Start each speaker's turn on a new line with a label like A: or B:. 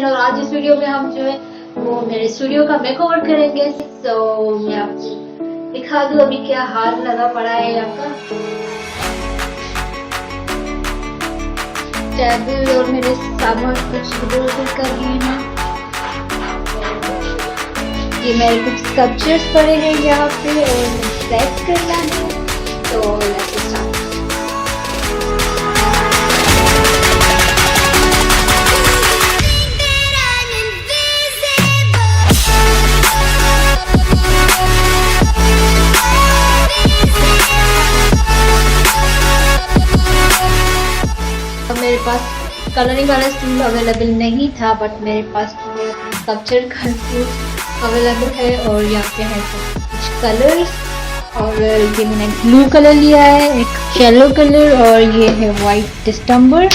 A: और आज इस वीडियो में हम जो है वो मेरे स्टूडियो का मेकओवर करेंगे। तो मैं आपको दिखा दूं अभी क्या हाल लगा पड़ा है यहाँ का। टेबल और मेरे सामान कुछ इधर कर लिए हैं। ये मेरे कुछ स्कल्पचर्स पड़े हैं यहाँ पे और सेट करना है। तो लेट्स स्टार्ट। मेरे पास कलरिंग वाला स्टूल अवेलेबल नहीं था, बट मेरे पास स्कल्पचर का स्टूल अवेलेबल है। और यहाँ पे है कुछ कलर्स, और ये मैंने ब्लू कलर लिया है, एक येलो कलर, और ये है वाइट डिस्टेंबर।